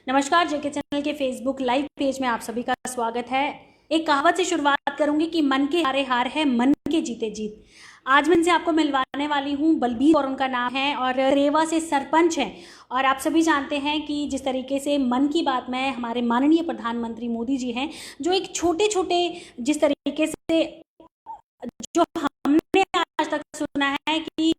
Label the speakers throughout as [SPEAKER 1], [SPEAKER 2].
[SPEAKER 1] नमस्कार, जेके चैनल के Facebook live page में आप सभी का स्वागत है। एक कहावत से शुरुआत करूंगी कि मन के हारे हार है, मन के जीते जीत। आज मैं इनसे आपको मिलवाने वाली हूं। बलबीर और उनका नाम है और रेवा से सरपंच हैं। और आप सभी जानते हैं कि जिस तरीके से मन की बात में हमारे माननीय प्रधानमंत्री मोदी जी हैं, जो एक छोटे छोटे जिस तरीके से जो हमने आज तक सुना है कि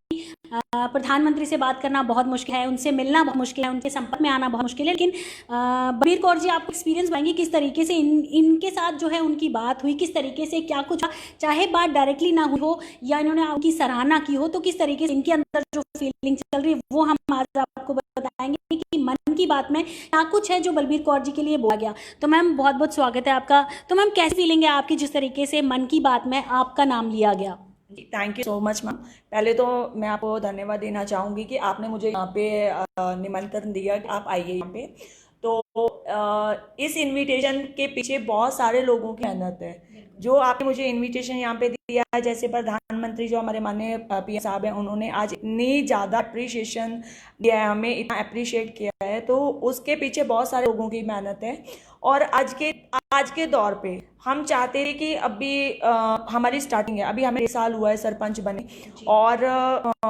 [SPEAKER 1] प्रधानमंत्री से बात करना बहुत मुश्किल है, उनसे मिलना बहुत मुश्किल है, उनके संपर्क में आना बहुत मुश्किल है। लेकिन बलबीर कौर जी, आपको एक्सपीरियंस बताएंगे किस तरीके से इनके साथ जो है उनकी बात हुई, किस तरीके से क्या कुछ, चाहे बात डायरेक्टली ना हुई हो या इन्होंने आपकी सराहना की हो, तो किस तरीके से इनके अंदर जो फीलिंग चल रही है वो हम आज आपको बताएंगे कि मन की बात में क्या कुछ है जो बलबीर कौर जी के लिए बोला गया। तो मैम, बहुत बहुत स्वागत है आपका। तो मैम, कैसी फीलिंग है आपकी जिस तरीके से मन की बात में आपका नाम लिया गया?
[SPEAKER 2] Thank you so much ma'am. पहले तो मैं आपको धन्यवाद देना चाहूँगी कि आपने मुझे यहाँ पे निमंत्रण दिया कि आप आइए यहाँ पे। तो इस इनविटेशन के पीछे बहुत सारे लोगों की मेहनत है। जो आपने मुझे इनविटेशन यहाँ पे दिया है, जैसे प्रधानमंत्री जो हमारे माननीय पीएम साहब हैं, उन्होंने आज इतनी ज़्यादा अप्रिशिएशन दिया है, हमें इतना अप्रिशिएट किया है, तो उसके पीछे बहुत सारे लोगों की मेहनत है। और आज के दौर पे हम चाहते हैं कि अभी हमारी स्टार्टिंग है, अभी हमें 1 साल हुआ है सरपंच बने। और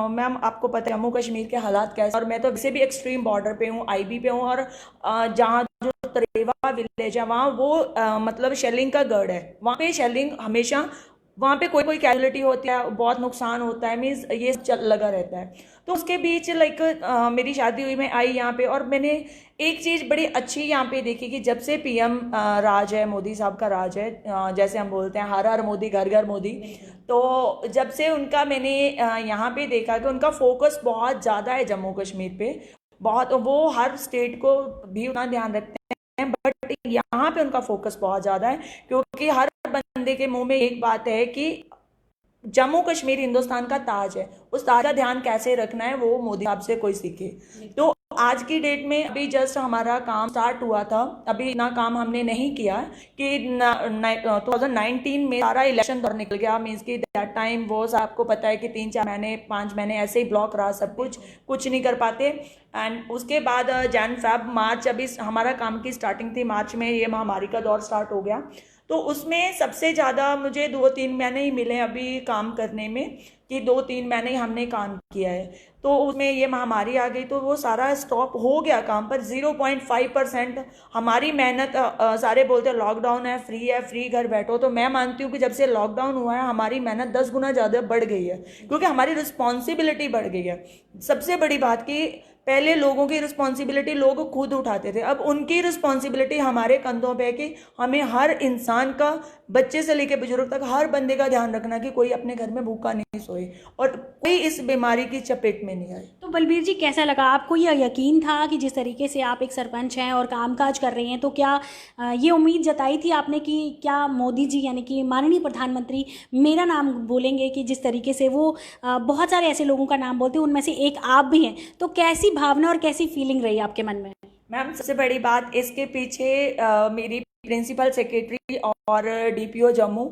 [SPEAKER 2] मैम, आपको पता है जम्मू कश्मीर के हालात कैसे, और मैं तो वैसे भी एक्सट्रीम बॉर्डर पे हूँ, आईबी पे हूँ। और जहाँ जो त्रेवा विलेज है वहाँ वो मतलब शेलिंग का गढ़ है। वहाँ पे शेलिंग हमेशा, वहाँ पे कोई कैजुअलिटी होती है, बहुत नुकसान होता है, मीन्स ये लगा रहता है। तो उसके बीच मेरी शादी हुई, मैं आई यहाँ पे, और मैंने एक चीज़ बड़ी अच्छी यहाँ पे देखी कि जब से पीएम राज है, मोदी साहब का राज है, जैसे हम बोलते हैं हर हर मोदी घर घर मोदी, तो जब से उनका मैंने यहाँ पे देखा कि उनका फोकस बहुत ज़्यादा है जम्मू कश्मीर पे। बहुत, वो हर स्टेट को भी उतना ध्यान रखते हैं, बट यहाँ पे उनका फोकस बहुत ज़्यादा है, क्योंकि हर बंदे के मुंह में एक बात है कि जम्मू कश्मीर हिंदुस्तान का ताज है। उस ताज का ध्यान कैसे रखना है वो मोदी साहब से कोई सीखे। तो आज की डेट में अभी जस्ट हमारा काम स्टार्ट हुआ था, अभी इतना काम हमने नहीं किया कि 2019 में सारा इलेक्शन दौर निकल गया। मीन्स की दैट टाइम वो आपको पता है कि 3-4 महीने 5 महीने ऐसे ही ब्लॉक रहा, सब कुछ नहीं कर पाते। एंड उसके बाद जन फेब मार्च, अभी हमारा काम की स्टार्टिंग थी मार्च में, ये महामारी का दौर स्टार्ट हो गया। तो उसमें सबसे ज़्यादा मुझे 2-3 महीने ही मिले अभी काम करने में, कि 2-3 महीने ही हमने काम किया है। तो उसमें ये महामारी आ गई, तो वो सारा स्टॉप हो गया काम पर। 0.5% हमारी मेहनत, सारे बोलते हैं लॉकडाउन है, फ्री घर बैठो, तो मैं मानती हूँ कि जब से लॉकडाउन हुआ है हमारी मेहनत 10 गुना ज़्यादा बढ़ गई है, क्योंकि हमारी रिस्पॉन्सिबिलिटी बढ़ गई है। सबसे बड़ी बात कि पहले लोगों की रिस्पॉन्सिबिलिटी लोग खुद उठाते थे, अब उनकी रिस्पॉन्सिबिलिटी हमारे कंधों पे है कि हमें हर इंसान का, बच्चे से लेकर बुजुर्ग तक, हर बंदे का ध्यान रखना कि कोई अपने घर में भूखा नहीं सोए और कोई इस बीमारी की चपेट में नहीं आए।
[SPEAKER 1] तो बलबीर जी, कैसा लगा आपको? यह यकीन था कि जिस तरीके से आप एक सरपंच हैं और कामकाज कर रही हैं, तो क्या ये उम्मीद जताई थी आपने कि क्या मोदी जी यानी कि माननीय प्रधानमंत्री मेरा नाम बोलेंगे? कि जिस तरीके से वो बहुत सारे ऐसे लोगों का नाम बोलते हैं, उनमें से एक आप भी हैं, तो कैसी भावना और कैसी फीलिंग रही आपके मन में?
[SPEAKER 2] मैम, सबसे बड़ी बात इसके पीछे मेरी प्रिंसिपल सेक्रेटरी और डीपीओ जम्मू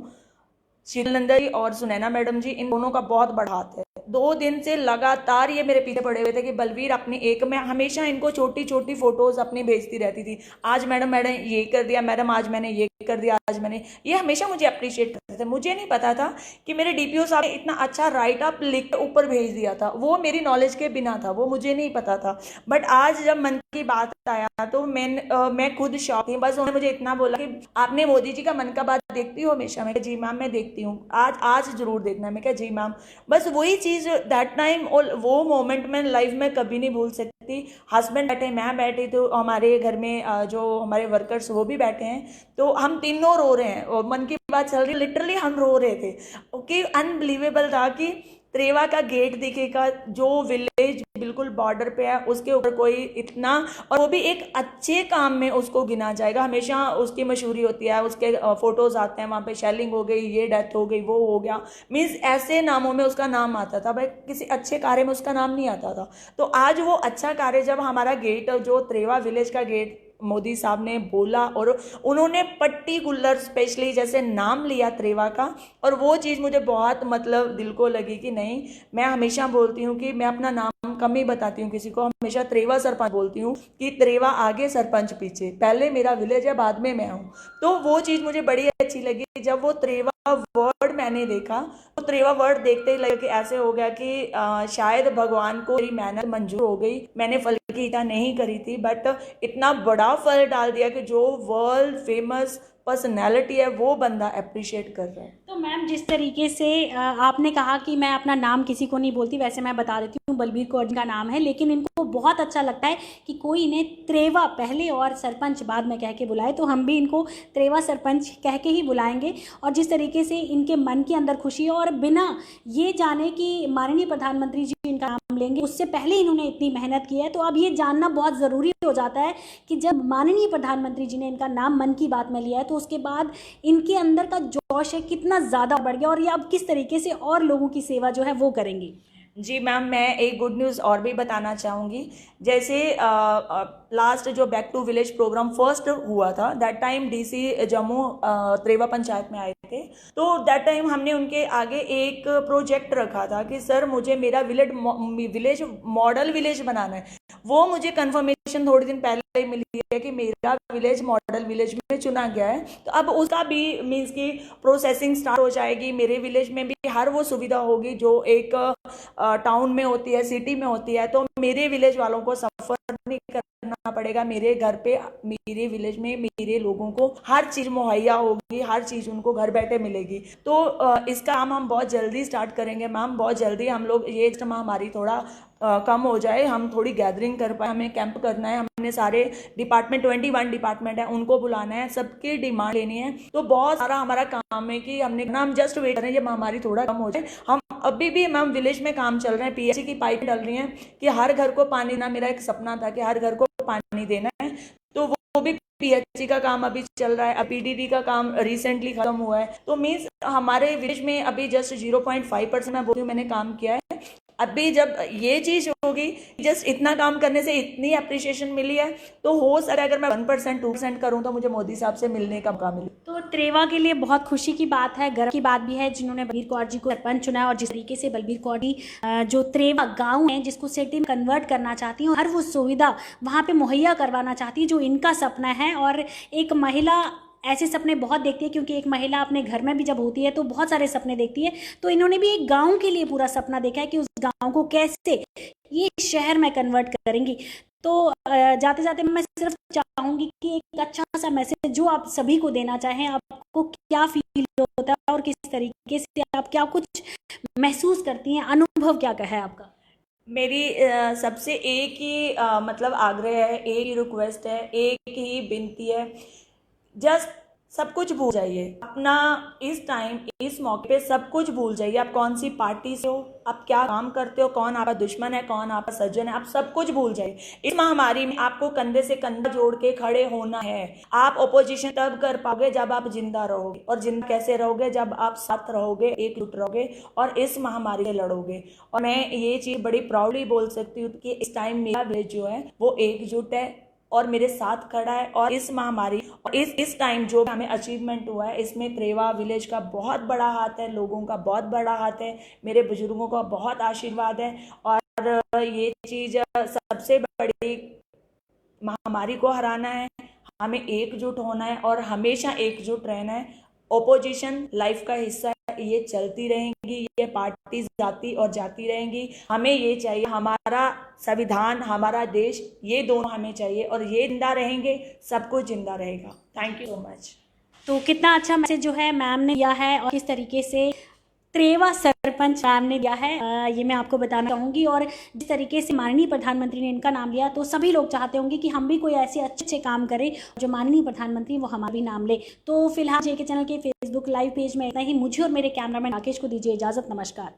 [SPEAKER 2] शीलनंदन जी और सुनैना मैडम जी, इन दोनों का बहुत बड़ा हाथ है। 2 दिन से लगातार ये मेरे पीछे पड़े हुए थे कि बलबीर अपने एक, मैं हमेशा इनको छोटी छोटी फोटोज अपनी भेजती रहती थी। आज मैडम ये कर दिया, मैडम आज मैंने ये कर दिया, आज मैंने ये, हमेशा मुझे अप्रिशिएट करते थे। मुझे नहीं पता था कि मेरे डीपीओ साहब ने इतना अच्छा राइट अप लिख के ऊपर भेज दिया था, वो मेरी नॉलेज के बिना था, वो मुझे नहीं पता था। बट आज जब मन की बात आया तो मैं खुद शॉक थी। बस उन्होंने मुझे इतना बोला कि आपने मोदी जी का मन का बात देखती हो हमेशा? मैं कहा जी मैम, मैं देखती हूँ, आज जरूर देखना। मैं कहा जी मैम। बस वही चीज़ दैट टाइम, और वो मोमेंट मैं लाइफ में कभी नहीं भूल सकती। हस्बैंड बैठे, मैं बैठी, तो हमारे घर में जो हमारे वर्कर्स वो भी बैठे हैं, तो हम तीनों रो रहे हैं और मन की बात चल रही, लिटरली हम रो रहे थे। ओके, अनबिलीवेबल था कि त्रेवा का गेट दिखेगा, जो विलेज बिल्कुल बॉर्डर पे है, उसके ऊपर कोई इतना, और वो भी एक अच्छे काम में उसको गिना जाएगा। हमेशा उसकी मशहूरी होती है, उसके फोटोज आते हैं, वहाँ पे शेलिंग हो गई, ये डेथ हो गई, वो हो गया, मीन्स ऐसे नामों में उसका नाम आता था, भाई किसी अच्छे कार्य में उसका नाम नहीं आता था। तो आज वो अच्छा कार्य, जब हमारा गेट, जो त्रेवा विलेज का गेट मोदी साहब ने बोला, और उन्होंने पर्टिकुलर स्पेशली जैसे नाम लिया त्रेवा का, और वो चीज़ मुझे बहुत मतलब दिल को लगी कि नहीं, मैं हमेशा बोलती हूँ कि मैं अपना नाम नाम कम ही बताती हूँ किसी को, हमेशा त्रेवा सरपंच बोलती हूँ कि त्रेवा आगे सरपंच पीछे, पहले मेरा विलेज है बाद में मैं हूँ। तो वो चीज़ मुझे बड़ी अच्छी लगी जब वो त्रेवा वर्ड मैंने देखा। तो त्रेवा वर्ड देखते ही लगा कि ऐसे हो गया कि शायद भगवान को मेरी मेहनत मंजूर हो गई। मैंने फल की इच्छा नहीं करी थी बट इतना बड़ा फल डाल दिया कि जो वर्ल्ड फेमस पर्सनैलिटी है वो बंदा अप्रिशिएट कर रहा है।
[SPEAKER 1] तो मैम जिस तरीके से आपने कहा कि मैं अपना नाम किसी को नहीं बोलती, वैसे मैं बता देती हूँ बलबीर कौर जी का नाम है, लेकिन इनको बहुत अच्छा लगता है कि कोई इन्हें त्रेवा पहले और सरपंच बाद में कह के बुलाए, तो हम भी इनको त्रेवा सरपंच कह के ही बुलाएंगे। और जिस तरीके से इनके मन के अंदर खुशी है और बिना ये जाने कि माननीय प्रधानमंत्री जी इनका नाम लेंगे, उससे पहले इन्होंने इतनी मेहनत की है, तो अब ये जानना बहुत ज़रूरी हो जाता है कि जब माननीय प्रधानमंत्री जी ने इनका नाम मन की बात में लिया है तो उसके बाद इनके अंदर का जोश है कितना ज़्यादा बढ़ गया और ये अब किस तरीके से और लोगों की सेवा जो है वो करेंगी।
[SPEAKER 2] जी मैम, मैं एक गुड न्यूज़ और भी बताना चाहूँगी। जैसे लास्ट जो back to village program first हुआ था, that time DC Jammu Trewa panchayat में आए थे। तो दैट टाइम हमने उनके आगे एक प्रोजेक्ट रखा था कि सर मुझे मेरा विलेज मॉडल विलेज बनाना है। वो मुझे कंफर्मेशन थोड़े दिन पहले ही मिली है कि मेरा विलेज मॉडल विलेज में चुना गया है। तो अब उसका भी मीन्स की प्रोसेसिंग स्टार्ट हो जाएगी। मेरे विलेज में भी हर वो सुविधा होगी जो एक टाउन में होती है, सिटी में होती है। तो मेरे विलेज वालों को सफर नहीं करना पड़ेगा। मेरे घर पे, मेरे विलेज में मेरे लोगों को हर चीज़ मुहैया होगी, हर चीज़ उनको घर बैठे मिलेगी। तो इसका काम हम बहुत जल्दी स्टार्ट करेंगे मैम। बहुत जल्दी हम लोग ये महामारी थोड़ा कम हो जाए, हम थोड़ी गैदरिंग कर पाए, हमें कैंप करना है, हमने सारे डिपार्टमेंट 21 डिपार्टमेंट है उनको बुलाना है, सबकी डिमांड लेनी है। तो बहुत सारा हमारा काम है कि हम जस्ट वेट करें ये महामारी थोड़ा कम हो जाए। हम अभी भी मैम विलेज में काम चल रहे हैं, पीएचसी की पाइप डल रही है कि हर घर को पानी देना। मेरा एक सपना था कि हर घर को पानी देना है, तो वो भी पीएचसी का काम अभी चल रहा है। पीडीडी का काम रिसेंटली खत्म हुआ है। तो मीन्स हमारे विलेज में अभी जस्ट 0.5% मैं बोलती हूँ मैंने काम किया है। अभी जब ये चीज़ होगी, जस्ट इतना काम करने से इतनी अप्रिशिएशन मिली है, तो हो सकता है अगर मैं 1% 2% करूँ तो मुझे मोदी साहब से मिलने का मौका मिले।
[SPEAKER 1] तो त्रेवा के लिए बहुत खुशी की बात है, गर्व की बात भी है जिन्होंने बलबीर कौर जी को सरपंच चुना है। और जिस तरीके से बलबीर कौर जी जो त्रेवा गांव है जिसको सिटी में कन्वर्ट करना चाहती हूँ, हर वो सुविधा वहाँ पे मुहैया करवाना चाहती है जो इनका सपना है। और एक महिला ऐसे सपने बहुत देखती है, क्योंकि एक महिला अपने घर में भी जब होती है तो बहुत सारे सपने देखती है। तो इन्होंने भी एक गांव के लिए पूरा सपना देखा है कि उस गांव को कैसे ये शहर में कन्वर्ट करेंगी। तो जाते जाते मैं सिर्फ चाहूँगी कि एक अच्छा सा मैसेज जो आप सभी को देना चाहें, आपको क्या फील होता है और किस तरीके से आप क्या कुछ महसूस करती हैं, अनुभव क्या है आपका?
[SPEAKER 2] मेरी सबसे एक ही मतलब आग्रह है, एक ही रिक्वेस्ट है, एक ही विनती है, जस्ट सब कुछ भूल जाइए अपना। इस टाइम, इस मौके पे सब कुछ भूल जाइए। आप कौन सी पार्टी से हो, आप क्या काम करते हो, कौन आपका दुश्मन है, कौन आपका सज्जन है, आप सब कुछ भूल जाइए। इस महामारी में आपको कंधे से कंधा जोड़ के खड़े होना है। आप ओपोजिशन तब कर पाओगे जब आप जिंदा रहोगे, और जिंदा कैसे रहोगे? जब आप साथ रहोगे, एकजुट रहोगे और इस महामारी से लड़ोगे। और मैं ये चीज़ बड़ी प्राउडली बोल सकती हूँ कि इस टाइम मेरा विलेज जो है वो एकजुट है और मेरे साथ खड़ा है। और इस महामारी और इस टाइम जो हमें अचीवमेंट हुआ है, इसमें त्रेवा विलेज का बहुत बड़ा हाथ है, लोगों का बहुत बड़ा हाथ है, मेरे बुजुर्गों का बहुत आशीर्वाद है। और ये चीज़ सबसे बड़ी, महामारी को हराना है, हमें एकजुट होना है और हमेशा एकजुट रहना है। ओपोजिशन लाइफ का हिस्सा है, ये चलती रहेंगी, ये पार्टीज आती और जाती रहेंगी। हमें ये चाहिए, हमारा संविधान, हमारा देश, ये दोनों हमें चाहिए। और ये जिंदा रहेंगे, सब कुछ जिंदा रहेगा। Thank you so much.
[SPEAKER 1] तो कितना अच्छा मैसेज जो है मैम ने दिया है और किस तरीके से त्रेवा सरपंच मैम ने दिया है, ये मैं आपको बताना चाहूँगी। और जिस तरीके से माननीय प्रधानमंत्री ने इनका नाम लिया, तो सभी लोग चाहते होंगे कि हम भी कोई ऐसे अच्छे काम करें जो माननीय प्रधानमंत्री वो हमारा भी नाम ले। तो फिलहाल जेके चैनल के फेसबुक लाइव पेज में इतना ही। मुझे और मेरे कैमरामैन राकेश को दीजिए इजाज़त। नमस्कार।